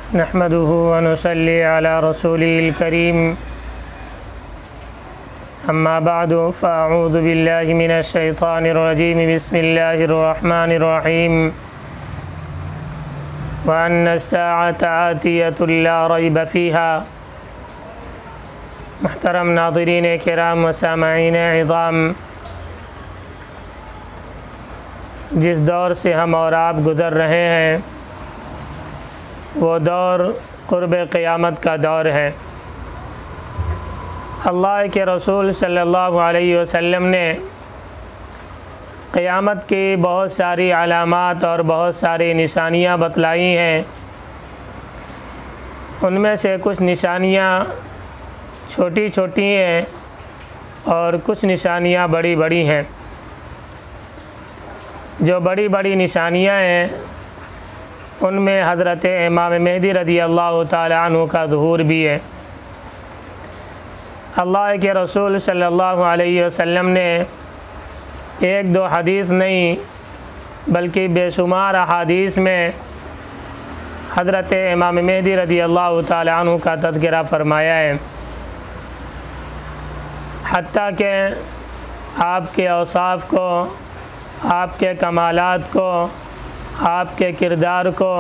नहमदुहु व नुसल्ली अला रसूलिल करीम अम्मा बादु फ़अऊज़ु बिल्लाहि मिनश शैतानिर रजीम बिस्मिल्लाहिर रहमानिर रहीम व अन्नस्साअता आतियतुन ला रैब फ़ीहा। मुहतरम नाज़रीन किराम व सामईन इज़ाम, जिस दौर से हम और आप गुज़र रहे हैं वो दौर क़ुर्ब क़यामत का दौर है। अल्लाह के रसूल सल्लल्लाहु अलैहि वसल्लम ने क़यामत की बहुत सारी अलामात और बहुत सारी निशानियाँ बतलाई हैं। उनमें से कुछ निशानियाँ छोटी छोटी हैं और कुछ निशानियाँ बड़ी बड़ी हैं। जो बड़ी बड़ी निशानियाँ हैं उनमें हज़रत इमाम मेहदी रज़ी अल्लाह ताला अन्हु का ज़ुहूर भी है। अल्लाह के रसूल सल्लल्लाहु अलैहि वसल्लम ने एक दो हदीस नहीं बल्कि बेशुमार अहादीस में हज़रत इमाम मेहदी रज़ी अल्लाह ताला अन्हु का तज़किरा फ़रमाया है। हत्ता कि आपके औसाफ़ को, आपके कमालात को, आपके किरदार को,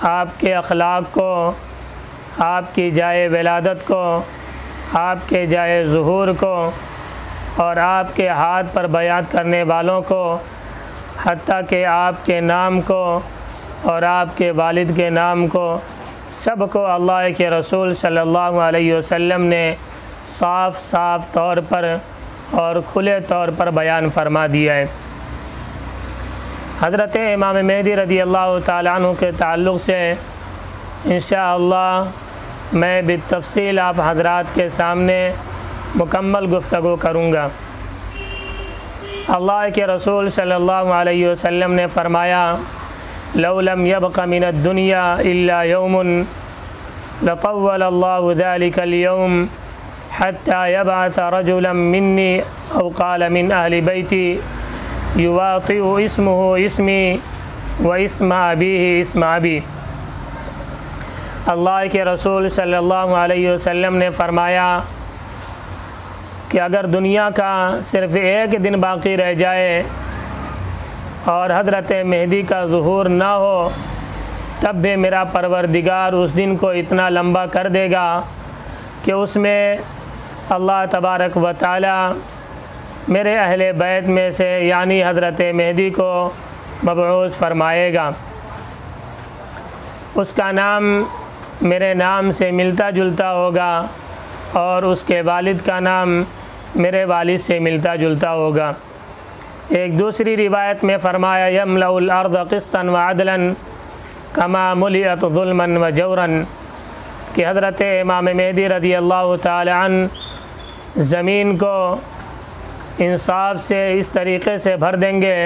आपके अखलाक को, आपकी जाए विलादत को, आपके जाए ज़ुहूर को और आपके हाथ पर बयात करने वालों को, हत्ता कि आपके नाम को और आपके वालिद के नाम को, सबको अल्लाह के रसूल सल्लल्लाहु अलैहि वसल्लम ने साफ़ साफ़ तौर पर और खुले तौर पर बयान फरमा दिया है। हज़रत इमाम मेहदी रज़ी अल्लाह ताला अन्हु के ताल्लुक़ से इंशाअल्लाह मैं बितफ़सील आप हज़रात के सामने मुकम्मल गुफ्तगू करूँगा। अल्लाह के रसूल सल्लल्लाहु अलैहि वसल्लम ने फ़रमाया, लौ लम यबक़ मिनद दुनिया इल्ला यौमुन लतव्वल अल्लाहु ज़ालिकल यौम हत्ता यबअथ रजुलन मिन्नी औ क़ाल मिन अहलि बैती युवातिउ इस्मुहु इस्मी व इस्म अबीहि इस्म अबी। अल्लाह के रसूल सल्लल्लाहु अलैहि वसल्लम ने फ़रमाया कि अगर दुनिया का सिर्फ़ एक दिन बाकी रह जाए और हज़रत मेहदी का ज़ुहूर ना हो तब भी मेरा परवरदिगार उस दिन को इतना लंबा कर देगा कि उसमें अल्लाह तबारक व तआला मेरे अहले बैत में से यानी हज़रत मेहदी को मबऊस फ़रमाएगा। उसका नाम मेरे नाम से मिलता जुलता होगा और उसके वालिद का नाम मेरे वालिद से मिलता जुलता होगा। एक दूसरी रिवायत में फ़रमाया, यमलउल अर्ज़ क़िस्तन व अदलन कमा मुलियत ज़ुल्मन व जौरन, कि हज़रत इमाम मेहदी रज़ी अल्लाह ताला अन्हु ज़मीन को इंसाफ से इस तरीक़े से भर देंगे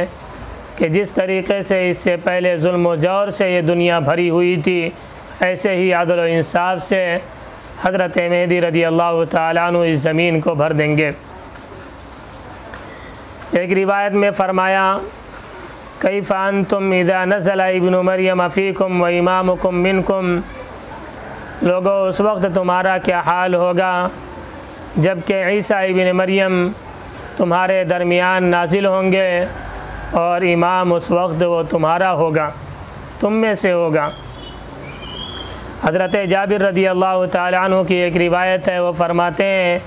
कि जिस तरीक़े से इससे पहले जुल्म व जौर से ये दुनिया भरी हुई थी, ऐसे ही अदल व इंसाफ से हज़रत मेहदी रज़ी अल्लाह ताला अन्हु इस ज़मीन को भर देंगे। एक रिवायत में फ़रमाया, कैफ़ अंतुम इज़ा नज़ला इब्नु मरियम फ़ीकुम व इमामुकुम मिनकुम, लोगों उस वक्त तुम्हारा क्या हाल होगा जबकि ईसा इब्न मरियम तुम्हारे दरमियान नाजिल होंगे और इमाम उस वक्त वो तुम्हारा होगा, तुम में से होगा। हज़रत जाबिर रज़ी अल्लाह ताला अन्हु की एक रिवायत है, वो फ़रमाते हैं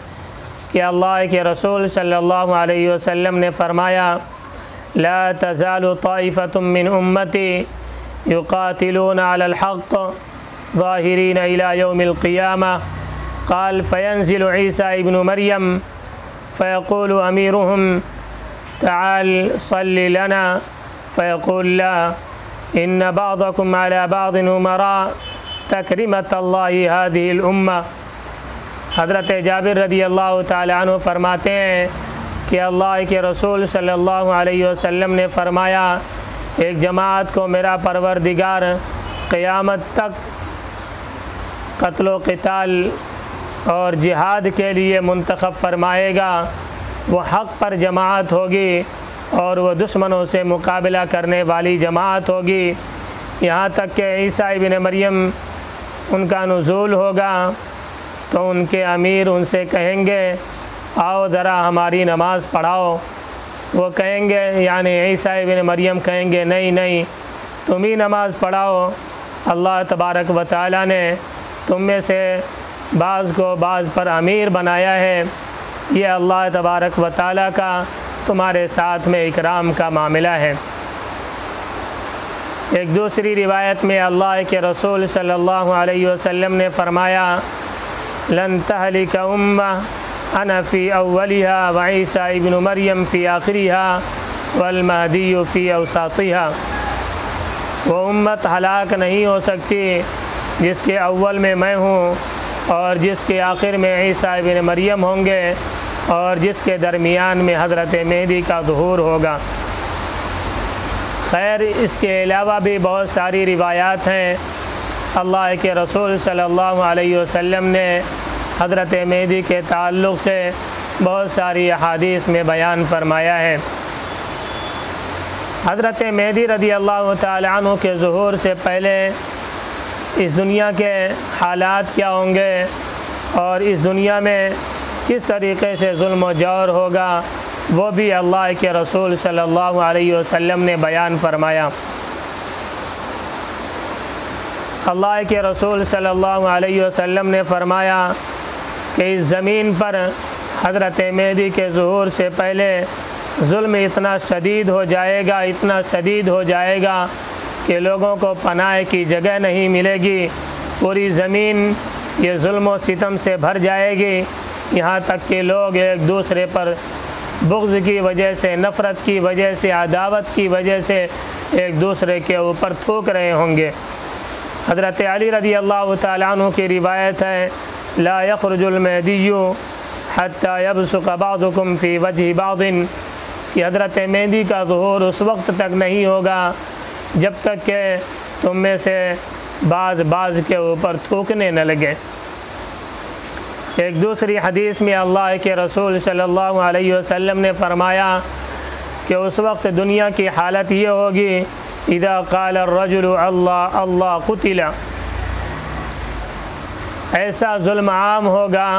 कि अल्लाह के रसूल सल्लल्लाहु अलैहि वसल्लम ने फ़रमाया, ला तज़ालु ताइफ़तुम मिन उम्मती युक़ातिलूना अलल हक़्क़ ज़ाहिरीन इला यौमिल क़ियामह। क़ाल फ़यंज़िलु ईसा इब्नु मरियम फ़यक़ूलु अमीरुहुम तआल सल्लि लना फ़यक़ूलु ला इन्न बअदकुम अला बअदिन उमरा तकरीमतल्लाहि हाज़िहिल उम्मा। हज़रत जाबिर रज़ी अल्लाह ताला अन्हु फ़रमाते हैं कि अल्लाह के रसूल सल्लल्लाहु अलैहि वसल्लम ने फ़रमाया, एक जमात को मेरा परवरदिगार क़यामत तक क़त्ल व क़िताल और जिहाद के लिए मुंतखब फ़रमाएगा। वो हक़ पर जमात होगी और वह दुश्मनों से मुकाबला करने वाली जमात होगी। यहाँ तक कि ईसा इब्न मरियम उनका नुज़ूल होगा तो उनके अमीर उनसे कहेंगे आओ ज़रा हमारी नमाज़ पढ़ाओ। वो कहेंगे यानी ईसा इब्न मरियम कहेंगे नहीं नहीं तुम ही नमाज़ पढ़ाओ। अल्लाह तबारक व तआला ने तुम में से बाज़ को बाज़ पर अमीर बनाया है। ये अल्लाह तबारक व तआला का तुम्हारे साथ में इकराम का मामला है। एक दूसरी रिवायत में अल्लाह के रसूल सल्लल्लाहु अलैहि वसल्लम ने फरमाया लन तहलिक उम्मह अना फ़ी अव्वलिहा व ईसा इब्न मरियम फ़ी आखिरिहा वल महदी फ़ी अवसातिहा। वो उम्मत हलाक नहीं हो सकती जिसके अव्वल में मैं हूँ और जिसके आखिर में ईसा इब्न मरियम होंगे और जिसके दरमियान में हज़रत मेहदी का ज़ुहूर होगा। खैर इसके अलावा भी बहुत सारी रिवायात हैं। अल्लाह के रसूल सल्लल्लाहु अलैहि वसल्लम ने हज़रत मेहदी के ताल्लुक़ से बहुत सारी अहादीस में बयान फरमाया है। हज़रत मेहदी रदी अल्लाह तआला अन्हु के ज़ुहूर से पहले इस दुनिया के हालात क्या होंगे और इस दुनिया में किस तरीक़े से जुल्म व जौर होगा वो भी अल्लाह के रसूल सल्लल्लाहु अलैहि वसल्लम ने बयान फरमाया। अल्लाह के रसूल सल्लल्लाहु अलैहि वसल्लम ने फरमाया कि इस ज़मीन पर हज़रत मेहदी के ज़ुहूर से पहले जुल्म इतना शदीद हो जाएगा, इतना शदीद हो जाएगा कि लोगों को पनाह की जगह नहीं मिलेगी। पूरी ज़मीन ये जुल्म व सितम से भर जाएगी, यहाँ तक कि लोग एक दूसरे पर बुग़्ज़ की वजह से, नफ़रत की वजह से, अदावत की वजह से एक दूसरे के ऊपर थूक रहे होंगे। हज़रत अली रज़ी अल्लाह तआला अन्हु की रिवायत है ला यख़रुजुल महदिय्यु हत्ता यबसुक़ बअदुकुम फ़ी वजहि बअदिन कि हज़रत मेहदी का ज़ुहूर उस वक्त तक नहीं होगा जब तक कि तुम में से बाज़ के ऊपर थूकने न लगे। एक दूसरी हदीस में अल्लाह के रसूल सल्लल्लाहु अलैहि वसल्लम ने फरमाया कि उस वक्त दुनिया की हालत ये होगी इदा क़ाल अर्रजुलु अल्लाह अल्लाह क़ुतिला। ऐसा जुल्म आम होगा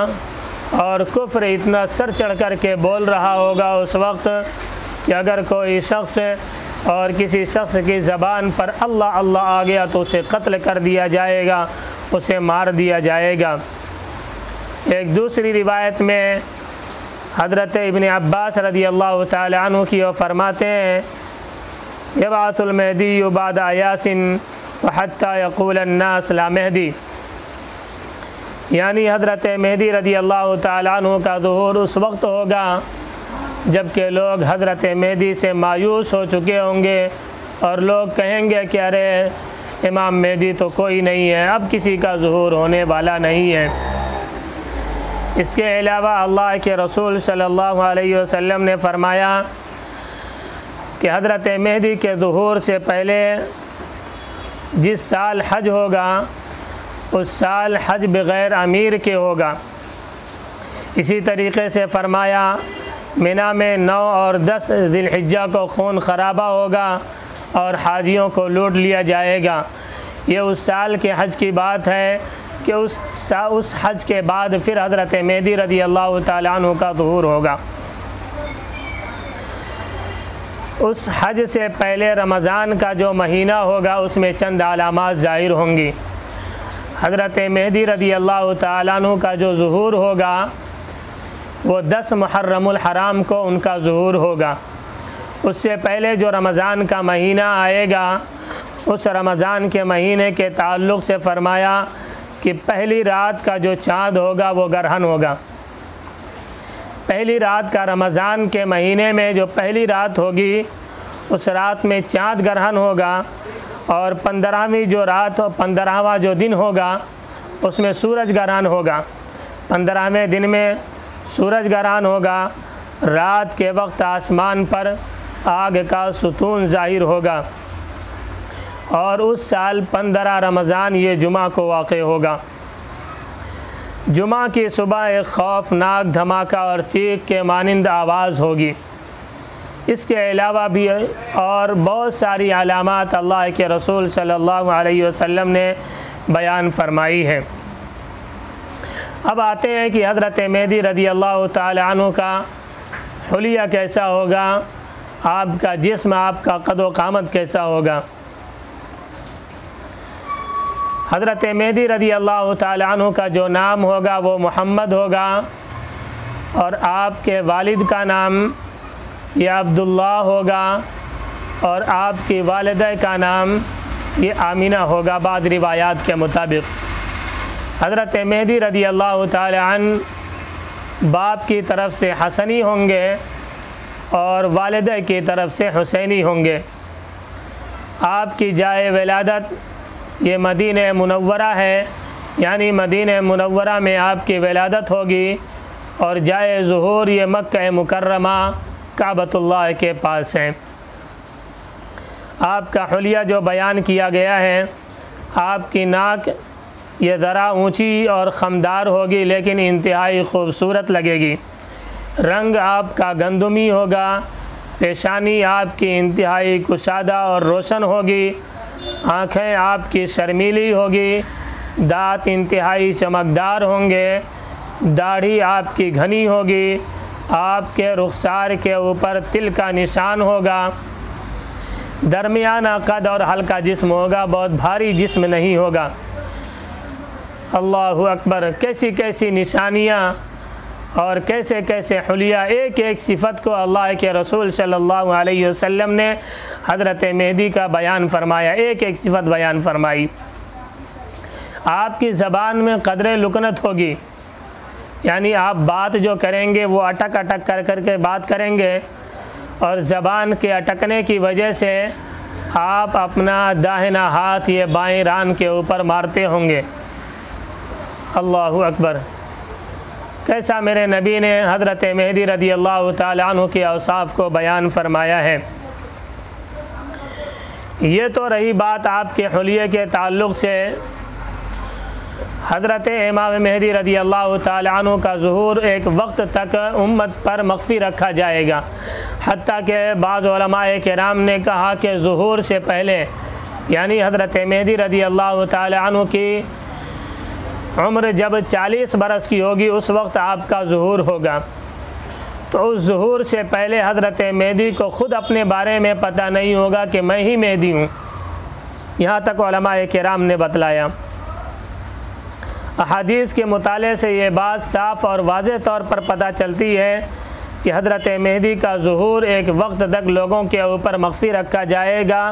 और कुफ्र इतना सर चढ़ कर के बोल रहा होगा उस वक्त कि अगर कोई शख्स और किसी शख्स की ज़बान पर अल्लाह अल्लाह आ गया तो उसे कत्ल कर दिया जाएगा, उसे मार दिया जाएगा। एक दूसरी रिवायत में हज़रत इब्न अब्बास रज़ी अल्लाह तआला अन्हु की वो फरमाते हैं यबअसुल महदी बाद यासिन व हत्ता यक़ूल अन्नास ला महदी। यानी हज़रत मेहदी रज़ी अल्लाह तआला अन्हु का ज़ुहूर उस वक्त होगा जबकि लोग हज़रत मेहदी से मायूस हो चुके होंगे और लोग कहेंगे कि अरे इमाम मेहदी तो कोई नहीं है, अब किसी का ज़ुहूर होने वाला नहीं है। इसके अलावा अल्लाह के रसूल सल्लल्लाहु अलैहि वसल्लम ने फरमाया कि हज़रत मेहदी के ज़ुहूर से पहले जिस साल हज होगा उस साल हज बग़ैर अमीर के होगा। इसी तरीक़े से फरमाया मिना में 9 और 10 ज़िलहिज्जा को खून खराबा होगा और हाजियों को लूट लिया जाएगा। ये उस साल के हज की बात है कि उस हज के बाद फिर हज़रत मेहदी रज़ी अल्लाह तआला अन्हु का ज़ुहूर होगा। उस हज से पहले रमज़ान का जो महीना होगा उसमें चंद अलामात ज़ाहिर होंगी। हज़रत मेहदी रज़ी अल्लाह तआला अन्हु का जो ज़ुहूर होगा वो 10 मुहर्रमुल हराम को उनका ज़ुहूर होगा। उससे पहले जो रमज़ान का महीना आएगा उस रमज़ान के महीने के ताल्लुक़ से फ़रमाया कि पहली रात का जो चाँद होगा वो ग्रहण होगा। पहली रात का रमज़ान के महीने में जो पहली रात होगी उस रात में चाँद ग्रहण होगा और 15वीं जो रात 15वां जो दिन होगा उसमें सूरज ग्रहण होगा। 15वें दिन में सूरज ग्रहण होगा। रात के वक्त आसमान पर आग का सुतून ज़ाहिर होगा और उस साल 15 रमज़ान ये जुमा को वाक़े होगा। जुमा की सुबह एक खौफनाक धमाका और चीख के मानिंद आवाज़ होगी। इसके अलावा भी और बहुत सारी अलामात अल्लाह के रसूल सल्लल्लाहु अलैहि वसल्लम ने बयान फरमाई है। अब आते हैं कि हज़रत मेहदी रज़ी अल्लाह ताला अन्हु का हुलिया कैसा होगा, आपका जिस्म, आपका कद व क़ामत कैसा होगा। हज़रत मेहदी रज़ी अल्लाह ताला अन्हु का जो नाम होगा वो मोहम्मद होगा और आपके वालिद का नाम ये अब्दुल्ला होगा और आपकी वालिदा का नाम ये आमिना होगा बाद रिवायात के मुताबिक। हज़रत मेहदी रज़ी अल्लाह ताला अन्हु बाप की तरफ से हसनी होंगे और वालिदा की तरफ से हुसैनी होंगे। आपकी जाए विलादत ये मदीना मुनव्वरा है, यानी मदीना मुनव्वरा में आपकी विलादत होगी और जाए ज़ुहूर ये मक्का मुकर्रमा काबतुल्लाह के पास है। आपका हुलिया जो बयान किया गया है, आपकी नाक ये ज़रा ऊंची और ख़मदार होगी लेकिन इंतहाई खूबसूरत लगेगी। रंग आपका गंदुमी होगा, पेशानी आपकी इंतहाई कुशादा और रोशन होगी, आँखें आपकी शर्मीली होगी, दाँत इंतहाई चमकदार होंगे, दाढ़ी आपकी घनी होगी, आपके रुखसार के ऊपर तिल का निशान होगा, दरमियाना कद और हल्का जिस्म होगा, बहुत भारी जिस्म नहीं होगा। अल्लाहु अकबर, कैसी कैसी निशानियाँ और कैसे कैसे हुलिया, एक एक सिफ़त को अल्लाह के रसूल सल्लल्लाहु अलैहि वसल्लम ने हज़रत मेहदी का बयान फरमाया, एक एक सिफ़त बयान फरमाई। आपकी ज़बान में कदर लुकनत होगी, यानी आप बात जो करेंगे वो अटक अटक कर कर के बात करेंगे और ज़बान के अटकने की वजह से आप अपना दाहिना हाथ ये बाएं रान के ऊपर मारते होंगे। अल्लाहु अकबर, कैसा मेरे नबी ने हज़रत मेहदी रज़ी अल्लाह ताला अन्हु के औसाफ़ को बयान फरमाया है। ये तो रही बात आपके हुलिये के ताल्लुक़ से। हज़रत इमाम मेहदी रज़ी अल्लाह ताला अन्हु का ज़ुहूर एक वक्त तक उम्मत पर मख्फ़ी रखा जाएगा, हत्ता कि बाज़ उलमाए किराम ने कहा कि ज़ुहूर से पहले, यानी हज़रत मेहदी रज़ी अल्लाह ताला अन्हु की उम्र जब 40 बरस की होगी उस वक्त आपका ज़ुहूर होगा। तो उस ज़ुहूर से पहले हज़रत मेहदी को ख़ुद अपने बारे में पता नहीं होगा कि मैं ही मेहदी हूँ। यहाँ तक उलमाए किराम ने बतलाया। अहादीस के मुताले से ये बात साफ़ और वाज़ेह तौर पर पता चलती है कि हज़रत मेहदी का ज़ुहूर एक वक्त तक लोगों के ऊपर मख्फ़ी रखा जाएगा।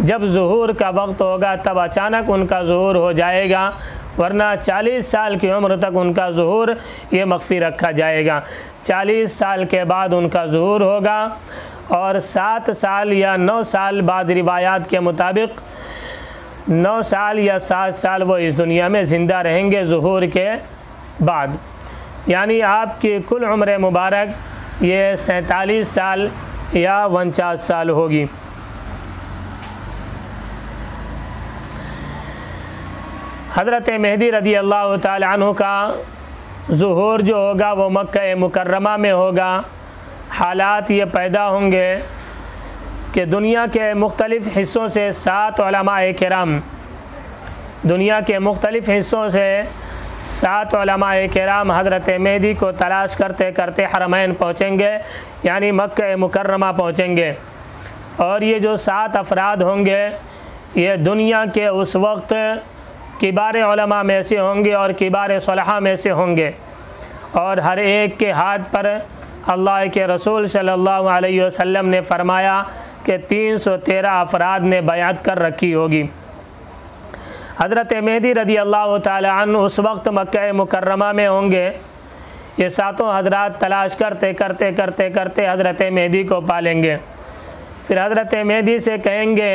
जब ज़ुहूर का वक्त होगा तब अचानक उनका ज़ुहूर हो जाएगा, वरना 40 साल की उम्र तक उनका ज़ुहूर ये मख्फ़ी रखा जाएगा। 40 साल के बाद उनका ज़ुहूर होगा और 7 साल या 9 साल बाद रिवायात के मुताबिक 9 साल या 7 साल वो इस दुनिया में ज़िंदा रहेंगे ज़ुहूर के बाद। यानी आपकी कुल उम्र मुबारक ये 47 साल या 49 साल होगी। हज़रत मेहदी रज़ी अल्लाह ताला अन्हु का ज़ुहूर जो होगा वो मक्का मुकर्रमा में होगा। हालात ये पैदा होंगे कि दुनिया के मुख्तलिफ़ हिस्सों से 7 उलमाए किराम, दुनिया के मुख्तलिफ़ हिस्सों से 7 उलमाए किराम हज़रत मेहदी को तलाश करते करते हरमैन पहुँचेंगे, यानी मक्का मुकर्रमा पहुँचेंगे। और ये जो 7 अफराद होंगे ये दुनिया के उस वक्त किबार उलमा में से होंगे और किबार सुलहा में से होंगे और हर एक के हाथ पर अल्लाह के रसूल सल्लल्लाहु अलैहि वसल्लम ने फरमाया कि 313 अफराद ने बयात कर रखी होगी। हज़रत मेहदी रज़ी अल्लाह ताला अन्हु उस वक्त मक्का मुकर्रमा में होंगे। ये 7 हज़रात तलाश करते करते करते करते हज़रत मेहदी को पालेंगे। फिर हज़रत मेहदी से कहेंगे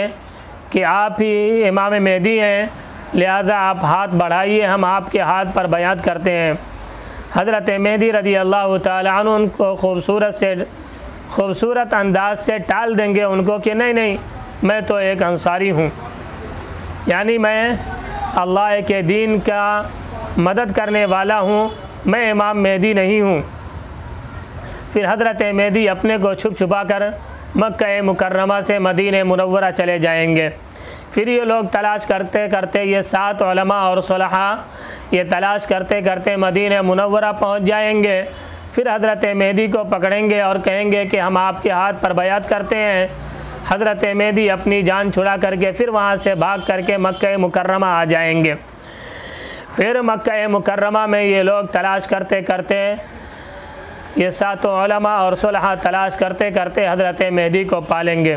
कि आप ही इमाम मेहदी हैं, लिहाजा आप हाथ बढ़ाइए, हम आपके हाथ पर बयात करते हैं। हज़रत मेहदी रज़ी अल्लाह ताला अन्हु उनको खूबसूरत अंदाज से टाल देंगे उनको कि नहीं नहीं, मैं तो एक अंसारी हूँ, यानी मैं अल्लाह के दीन का मदद करने वाला हूँ, मैं इमाम मेहदी नहीं हूँ। फिर हज़रत मेहदी अपने को छुप छुपा कर मक्का मुकर्रमा से मदीना मुनव्वरा चले जाएंगे। फिर ये लोग तलाश करते करते, ये 7 उलमा और सुलहा ये तलाश करते करते मदीना मुनव्वरा पहुँच जाएंगे। फिर हज़रत मेहदी को पकड़ेंगे और कहेंगे कि हम आपके हाथ पर बैअत करते हैं। हज़रत मेहदी अपनी जान छुड़ा करके फिर वहाँ से भाग करके मक्का मुकर्रमा आ जाएंगे। फिर मक्का मुकर्रमा में ये लोग तलाश करते करते, ये 7 उलमा और सुलहा तलाश करते करते हज़रत मेहदी को पालेंगे।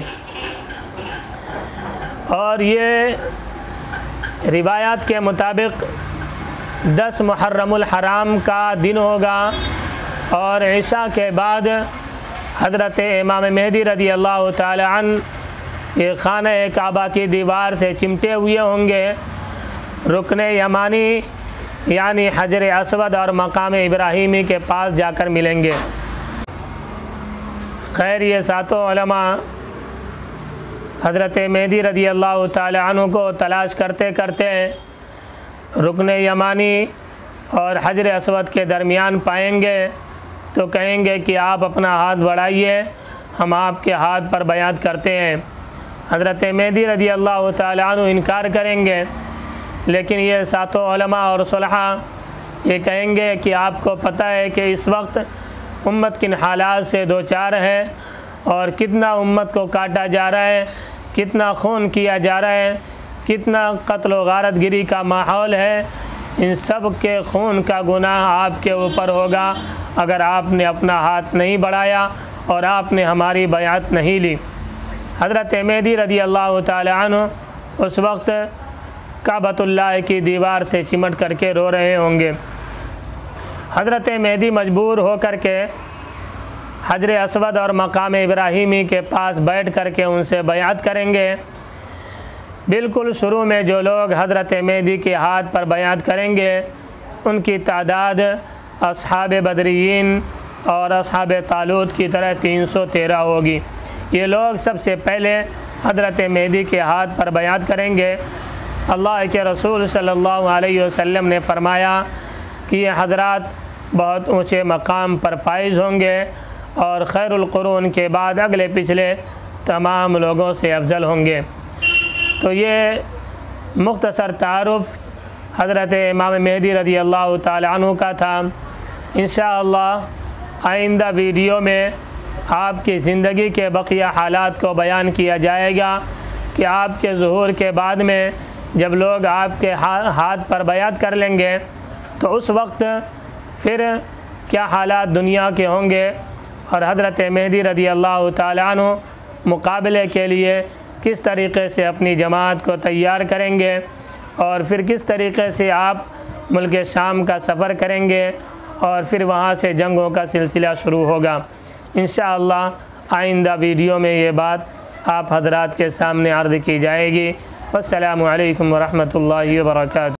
और ये रिवायात के मुताबिक 10 मुहर्रमुल हराम का दिन होगा और ईशा के बाद हज़रत इमाम मेहदी रज़ी अल्लाह ताला अन्हु ये खाना काबा की दीवार से चिमटे हुए होंगे, रुकन यमानी यानी हजर असवद और मकाम इब्राहिमी के पास जाकर मिलेंगे। खैर, ये 7 उलमा हज़रत मेहदी रज़ी अल्लाह ताला अन्हु को तलाश करते करते रुकन यमानी और हजर असवद के दरमियान पाएंगे तो कहेंगे कि आप अपना हाथ बढ़ाइए, हम आपके हाथ पर बैअत करते हैं। हज़रत मेहदी रज़ी अल्लाह ताला अन्हु इनकार करेंगे, लेकिन ये 7 उलमा और सुलहा ये कहेंगे कि आपको पता है कि इस वक्त उम्मत किन हालात से दो चार है और कितना उम्मत को काटा जा रहा है, कितना खून किया जा रहा है, कितना कत्ल व गारत गिरी का माहौल है। इन सब के खून का गुनाह आपके ऊपर होगा अगर आपने अपना हाथ नहीं बढ़ाया और आपने हमारी बैअत नहीं ली। हज़रत मेहदी रज़ी अल्लाह ताला अन्हु उस वक्त काबतुल्लाह की दीवार से चिमट करके रो रहे होंगे। हज़रत मेहदी मजबूर हो कर के हजर असवद और मकाम इब्राहिमी के पास बैठ करके उनसे बैअत करेंगे। बिल्कुल शुरू में जो लोग हज़रत मेहदी के हाथ पर बैअत करेंगे उनकी तादाद असहाब बदरियीन और असहाब तालूत की तरह 313 होगी। ये लोग सबसे पहले हज़रत मेहदी के हाथ पर बैअत करेंगे। अल्लाह के रसूल सल्लल्लाहु अलैहि वसल्लम ने फरमाया कि ये हज़रात बहुत ऊँचे मकाम पर फाइज़ होंगे और खैरुल कुरून के बाद अगले पिछले तमाम लोगों से अफजल होंगे। तो ये मुख्तसर तारुफ़ हज़रत इमाम मेहदी रज़ी अल्लाह ताला अन्हु का था। इंशाअल्लाह आइंदा वीडियो में आपकी ज़िंदगी के बक़िया हालात को बयान किया जाएगा कि आपके ज़ुहूर के बाद में जब लोग आपके हाथ पर बैअत कर लेंगे तो उस वक्त फिर क्या हालात दुनिया के होंगे और हज़रत मेहदी रज़ी अल्लाह ताला अन्हु मुकाबले के लिए किस तरीक़े से अपनी जमात को तैयार करेंगे और फिर किस तरीक़े से आप मुल्क शाम का सफ़र करेंगे और फिर वहाँ से जंगों का सिलसिला शुरू होगा। इंशाअल्लाह आइंदा वीडियो में ये बात आप हज़रात के सामने अर्ज़ की जाएगी। वस्सलामु अलैकुम वरहमतुल्लाहि वबरकातुहू।